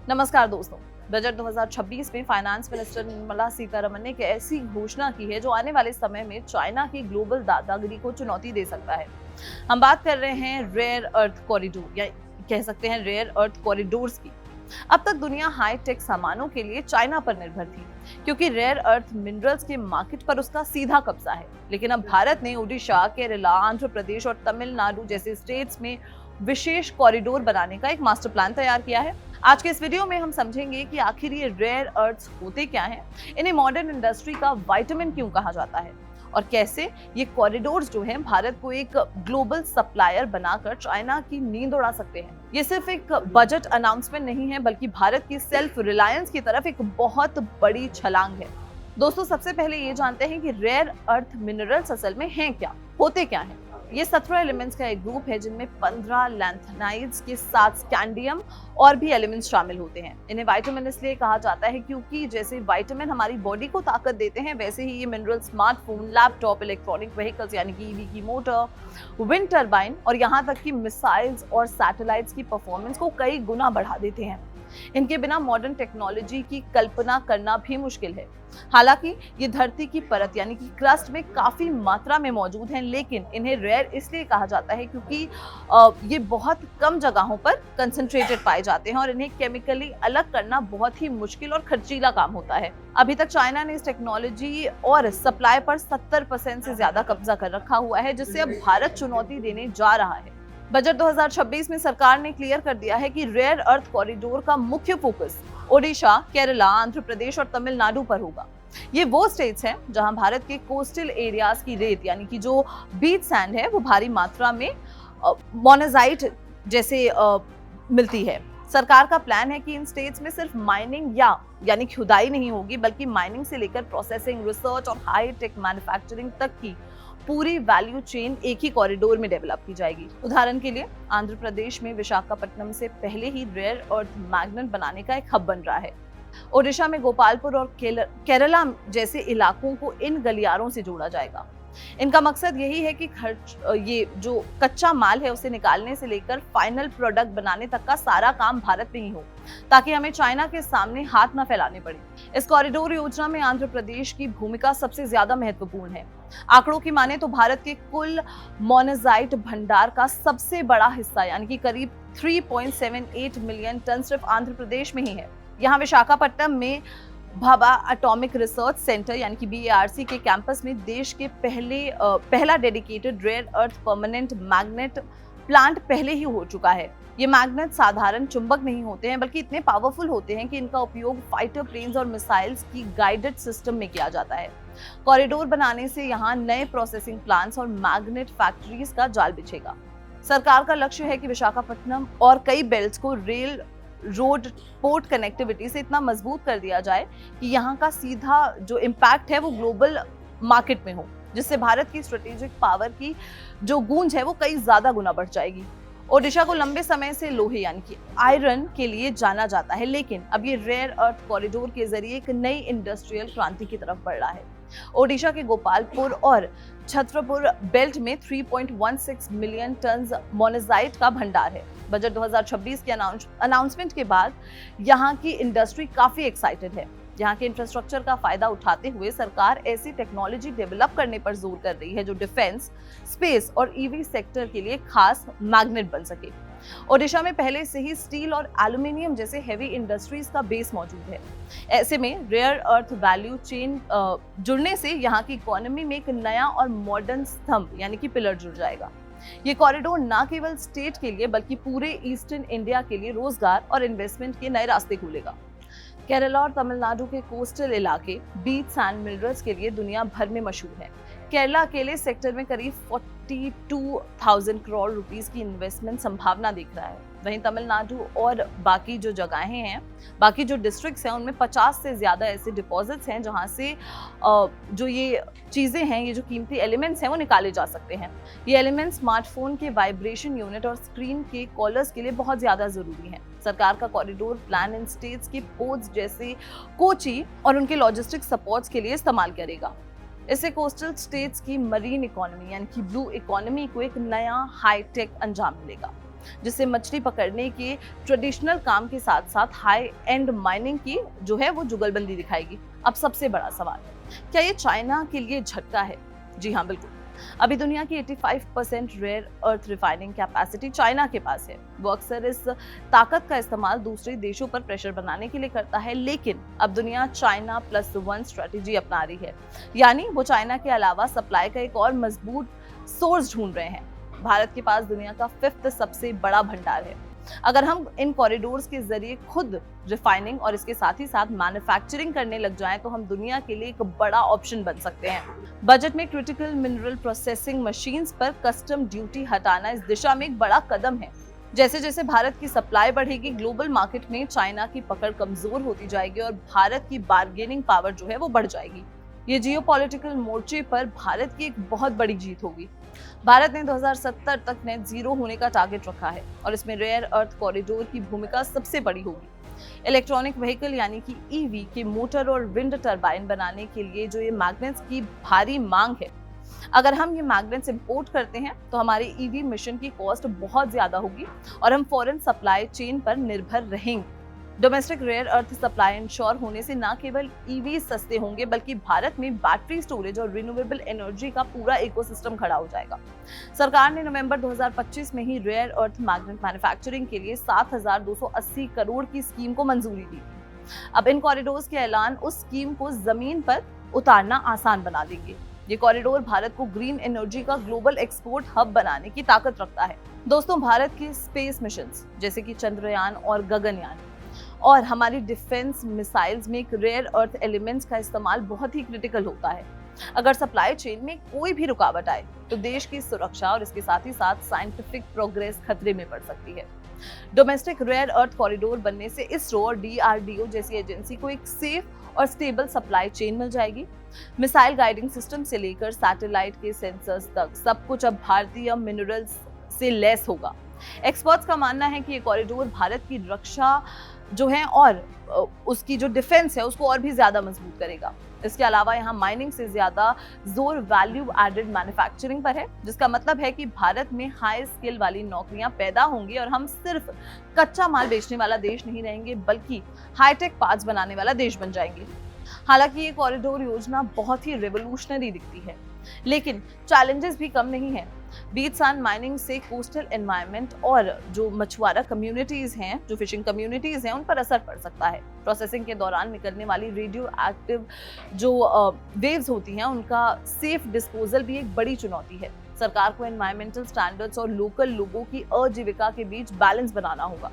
नमस्कार दोस्तों। बजट 2026 में फाइनेंस मिनिस्टर निर्मला सीतारमण ने एक ऐसी घोषणा की है जो आने वाले समय में चाइना की ग्लोबल दादागिरी को चुनौती दे सकता है। हम बात कर रहे हैं रेयर अर्थ कॉरिडोर या कह सकते हैं रेयर अर्थ कॉरिडोर्स की। अब तक दुनिया हाई टेक सामानों के लिए चाइना पर निर्भर थी क्योंकि रेयर अर्थ मिनरल्स के मार्केट पर उसका सीधा कब्जा है। लेकिन अब भारत ने ओडिशा, केरला, आंध्र प्रदेश और तमिलनाडु जैसे स्टेट्स में विशेष कॉरिडोर बनाने का एक मास्टर प्लान तैयार किया है। आज के इस वीडियो में हम समझेंगे कि आखिर ये रेयर अर्थ्स होते क्या हैं, इन्हें मॉडर्न इंडस्ट्री का विटामिन क्यों कहा जाता है और कैसे ये कॉरिडोर्स जो हैं भारत को एक ग्लोबल सप्लायर बनाकर चाइना की नींद उड़ा सकते हैं। ये सिर्फ एक बजट अनाउंसमेंट नहीं है बल्कि भारत की सेल्फ रिलायंस की तरफ एक बहुत बड़ी छलांग है। दोस्तों, सबसे पहले ये जानते हैं कि रेयर अर्थ मिनरल्स असल में हैं क्या, होते क्या हैं। ये 17 एलिमेंट्स का एक ग्रुप है जिनमें 15 लैंथेनाइड्स के साथ स्कैंडियम और भी एलिमेंट्स शामिल होते हैं। इन्हें विटामिन इसलिए कहा जाता है क्योंकि जैसे विटामिन हमारी बॉडी को ताकत देते हैं, वैसे ही ये mineral smartphone, laptop, electronic vehicles यानी कि ईवी की मोटर, विंड टर्बाइन और यहाँ तक कि मिसाइल्स और सैटेलाइट्स की परफॉर्मेंस को कई गुना बढ़ा देते हैं। इनके बिना मॉडर्न टेक्नोलॉजी की कल्पना करना भी मुश्किल है। हालांकि ये धरती की परत यानी कि क्रस्ट में काफी मात्रा में मौजूद हैं, लेकिन इन्हें रेयर इसलिए कहा जाता है क्योंकि ये बहुत कम जगहों पर कंसंट्रेटेड पाए जाते हैं और इन्हें केमिकली अलग करना बहुत ही मुश्किल और खर्चीला काम होता है। अभी तक चाइना ने इस टेक्नोलॉजी और सप्लाई पर 70% से ज्यादा कब्जा कर रखा हुआ है, जिससे अब भारत चुनौती देने जा रहा है। बजट 2026 में सरकार ने क्लियर कर दिया है कि रेयर अर्थ कॉरिडोर का मुख्य फोकस ओडिशा, केरला, आंध्र प्रदेश और तमिलनाडु पर होगा। ये वो स्टेट्स हैं जहां भारत के कोस्टल एरियाज की रेत यानी कि जो बीच सैंड है वो भारी मात्रा में मोनेजाइट जैसे मिलती है। सरकार का प्लान है कि इन स्टेट्स में सिर्फ माइनिंग यानी खुदाई नहीं होगी, बल्कि माइनिंग से लेकर प्रोसेसिंग, रिसर्च और हाई टेक मैन्युफैक्चरिंग तक की पूरी वैल्यू चेन एक ही कॉरिडोर में डेवलप की जाएगी। उदाहरण के लिए आंध्र प्रदेश में विशाखापट्टनम से पहले ही रेयर अर्थ मैग्नेट बनाने का एक हब बन रहा है। ओडिशा में गोपालपुर और केरला जैसे इलाकों को इन गलियारों से जोड़ा जाएगा। इनका मकसद यही है कि ये जो कच्चा माल है उसे निकालने से लेकर फाइनल प्रोडक्ट बनाने तक का सारा काम भारत में ही हो, ताकि हमें चाइना के सामने हाथ न फैलाने पड़े। इस कॉरिडोर योजना में आंध्र प्रदेश की भूमिका सबसे ज्यादा महत्वपूर्ण है। आंकड़ों की माने तो भारत के कुल मोनेजाइट भंडार का सबसे बड़ा हिस्सा यानी कि करीब 3.78 मिलियन टन सिर्फ आंध्र प्रदेश में ही है। यहाँ विशाखापट्टनम में भाभा एटॉमिक रिसर्च सेंटर यानी कि BARC के कैंपस में देश के पहला dedicated rare earth permanent magnet plant पहले ही हो चुका है। ये मैग्नेट साधारण चुंबक नहीं होते हैं बल्कि इतने पावरफुल होते हैं कि इनका उपयोग फाइटर प्लेन्स और मिसाइल्स की गाइडेड सिस्टम में किया जाता है। कॉरिडोर बनाने से यहाँ नए प्रोसेसिंग प्लांट्स और मैग्नेट फैक्ट्रीज का जाल बिछेगा। सरकार का लक्ष्य है कि विशाखापट्टनम और कई बेल्ट्स को रेल, रोड, पोर्ट कनेक्टिविटी से इतना मजबूत कर दिया जाए कि यहाँ का सीधा जो इम्पैक्ट है वो ग्लोबल मार्केट में हो, जिससे भारत की स्ट्रेटेजिक पावर की जो गूंज है वो कई ज्यादा गुना बढ़ जाएगी। ओडिशा को लंबे समय से लोहे यानी कि आयरन के लिए जाना जाता है, लेकिन अब ये रेयर अर्थ कॉरिडोर के जरिए एक नई इंडस्ट्रियल क्रांति की तरफ बढ़ रहा है। ओडिशा के गोपालपुर और छत्रपुर बेल्ट में 3.16 मिलियन टन मोनेजाइट का भंडार है। बजट 2026 के अनाउंसमेंट के बाद यहाँ की इंडस्ट्री काफी एक्साइटेड है। यहाँ के इंफ्रास्ट्रक्चर का फायदा उठाते हुए सरकार ऐसी टेक्नोलॉजी डेवलप करने पर जोर कर रही है जो डिफेंस, स्पेस और EV सेक्टर के लिए खास मैग्नेट बन सके। ओडिशा में पहले से ही स्टील और एल्यूमिनियम जैसे हेवी इंडस्ट्रीज का बेस मौजूद है। ऐसे में रेयर अर्थ वैल्यू चेन जुड़ने से यहाँ की इकोनॉमी में एक नया और मॉडर्न स्तंभ यानी कि पिलर जुड़ जाएगा। ये कॉरिडोर न केवल स्टेट के लिए बल्कि पूरे ईस्टर्न इंडिया के लिए रोजगार और इन्वेस्टमेंट के नए रास्ते खोलेगा। केरला और तमिलनाडु के कोस्टल इलाके बीच सैंड मिनरल्स के लिए दुनिया भर में मशहूर है। केरला अकेले सेक्टर में करीब 42,000 करोड़ रुपीस की इन्वेस्टमेंट संभावना दिख रहा है। वहीं तमिलनाडु और बाकी जो जगहें हैं, बाकी जो डिस्ट्रिक्ट्स हैं, उनमें 50 से ज्यादा ऐसे डिपॉजिट्स हैं जहां से जो ये चीजें हैं, ये जो कीमती एलिमेंट्स हैं वो निकाले जा सकते हैं। ये एलिमेंट्स स्मार्टफोन के वाइब्रेशन यूनिट और स्क्रीन के कॉलर्स के लिए बहुत ज्यादा जरूरी हैं। सरकार का कॉरिडोर प्लान इन स्टेट्स के पोर्ट्स जैसे कोची और उनके लॉजिस्टिक सपोर्ट्स के लिए इस्तेमाल करेगा। इससे कोस्टल स्टेट्स की मरीन इकोनॉमी यानी कि ब्लू इकोनॉमी को एक नया हाईटेक अंजाम मिलेगा। जिससे मछली पकड़ने के ट्रेडिशनल काम के साथ साथ हाई एंड माइनिंग की जो है वो जुगलबंदी दिखाएगी। अब सबसे बड़ा सवाल, क्या ये चाइना के लिए झटका है? जी हाँ, बिल्कुल। अभी दुनिया की 85% rare earth refining capacity China के पास है। वो अक्सर इस ताकत का इस्तेमाल दूसरे देशों पर प्रेशर बनाने के लिए करता है, लेकिन अब दुनिया चाइना +1 स्ट्रेटेजी अपना रही है, यानी वो चाइना के अलावा सप्लाई का एक और मजबूत सोर्स ढूंढ रहे हैं। भारत के पास दुनिया का 5th सबसे बड़ा भंडार है। अगर हम इन कॉरिडोर्स के जरिए खुद रिफाइनिंग और इसके साथ ही साथ मैन्युफैक्चरिंग करने लग जाएं तो हम दुनिया के लिए एक बड़ा ऑप्शन बन सकते हैं। बजट में क्रिटिकल मिनरल प्रोसेसिंग मशीन्स पर कस्टम ड्यूटी हटाना इस दिशा में एक बड़ा कदम है। जैसे जैसे भारत की सप्लाई बढ़ेगी, ग्लोबल मार्केट में चाइना की पकड़ कमजोर होती जाएगी और भारत की बार्गेनिंग पावर जो है वो बढ़ जाएगी। ये जियोपॉलिटिकल मोर्चे पर भारत की एक बहुत बड़ी जीत होगी। भारत ने 2070 तक नेट जीरो होने का टारगेट रखा है और इसमें रेयर अर्थ कॉरिडोर की भूमिका सबसे बड़ी होगी। इलेक्ट्रॉनिक व्हीकल यानी कि ईवी के मोटर और विंड टरबाइन बनाने के लिए जो ये मैग्नेट्स की भारी मांग है, अगर हम ये मैग्नेट्स इंपोर्ट करते हैं तो हमारी ईवी मिशन की कॉस्ट बहुत ज्यादा होगी और हम फॉरेन सप्लाई चेन पर निर्भर रहेंगे। Domestic rare earth supply ensure होने से न केवल ईवी सस्ते होंगे बल्कि भारत में बैटरी स्टोरेज और रिन्यूएबल एनर्जी का पूरा इकोसिस्टम खड़ा हो जाएगा। सरकार ने नवंबर 2025 में ही रेयर अर्थ मैग्नेट मैन्युफैक्चरिंग के लिए 7,280 करोड़ की स्कीम को मंजूरी दी थी। अब इन कॉरिडोर्स के ऐलान उस स्कीम को जमीन पर उतारना आसान बना देंगे। ये कॉरिडोर भारत को ग्रीन एनर्जी का ग्लोबल एक्सपोर्ट हब बनाने की ताकत रखता है। दोस्तों, भारत के स्पेस मिशंस जैसे कि चंद्रयान और गगनयान और हमारी डिफेंस मिसाइल्स में एक रेयर अर्थ एलिमेंट्स का इस्तेमाल बहुत ही क्रिटिकल होता है। अगर सप्लाई चेन में कोई भी रुकावट आए तो देश की सुरक्षा और इसके साथ ही साथ साइंटिफिक प्रोग्रेस खतरे में पड़ सकती है। डोमेस्टिक रेयर अर्थ कॉरिडोर बनने से इसरो और DRDO जैसी एजेंसी को एक सेफ और स्टेबल सप्लाई चेन मिल जाएगी। मिसाइल गाइडिंग सिस्टम से लेकर सैटेलाइट के सेंसर्स तक सब कुछ अब भारतीय मिनरल्स से लैस होगा। एक्सपर्ट्स का मानना है कि ये कॉरिडोर भारत की रक्षा जो है और उसकी जो डिफेंस है उसको और भी ज्यादा मजबूत करेगा। इसके अलावा यहाँ माइनिंग से ज्यादा जोर वैल्यू एडेड मैन्युफैक्चरिंग पर है, जिसका मतलब है कि भारत में हाई स्किल वाली नौकरियां पैदा होंगी और हम सिर्फ कच्चा माल बेचने वाला देश नहीं रहेंगे बल्कि हाईटेक पार्ट्स बनाने वाला देश बन जाएंगे। हालांकि ये कॉरिडोर योजना बहुत ही रेवोल्यूशनरी दिखती है, लेकिन चैलेंजेस भी कम नहीं है। बीच सैंड माइनिंग से कोस्टल एनवायरनमेंट और जो मछुआरा कम्युनिटीज हैं, जो फिशिंग कम्युनिटीज हैं, उन पर असर पड़ सकता है। प्रोसेसिंग के दौरान निकलने वाली रेडियो एक्टिव जो वेव्स होती हैं, उनका सेफ डिस्पोजल भी एक बड़ी चुनौती है। सरकार को एनवायरमेंटल स्टैंडर्ड्स और लोकल लोगों की आजीविका के बीच बैलेंस बनाना होगा।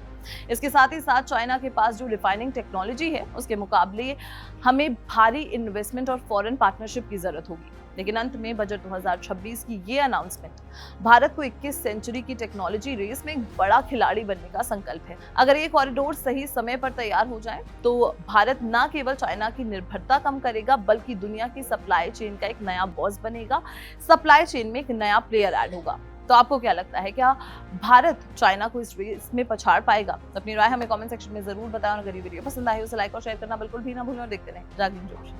इसके साथ ही साथ चाइना के पास जो रिफाइनिंग टेक्नोलॉजी है उसके मुकाबले हमें भारी इन्वेस्टमेंट और फॉरेन पार्टनरशिप की जरूरत होगी। लेकिन अंत में बजट 2026 की ये अनाउंसमेंट भारत को 21 सेंचुरी की टेक्नोलॉजी रेस में एक बड़ा खिलाड़ी बनने का संकल्प है। अगर ये कॉरिडोर सही समय पर तैयार हो जाए तो भारत न केवल चाइना की निर्भरता कम करेगा बल्कि दुनिया की सप्लाई चेन का एक नया बॉस बनेगा। सप्लाई चेन में एक नया प्लेयर ऐड होगा। तो आपको क्या लगता है, क्या भारत चाइना को इस रेस में पछाड़ पाएगा? अपनी राय हमें कमेंट सेक्शन में जरूर बताएं और अगर ये वीडियो पसंद आए उसे लाइक और शेयर करना बिल्कुल भी ना भूलें और देखते रहें जागरण जोश।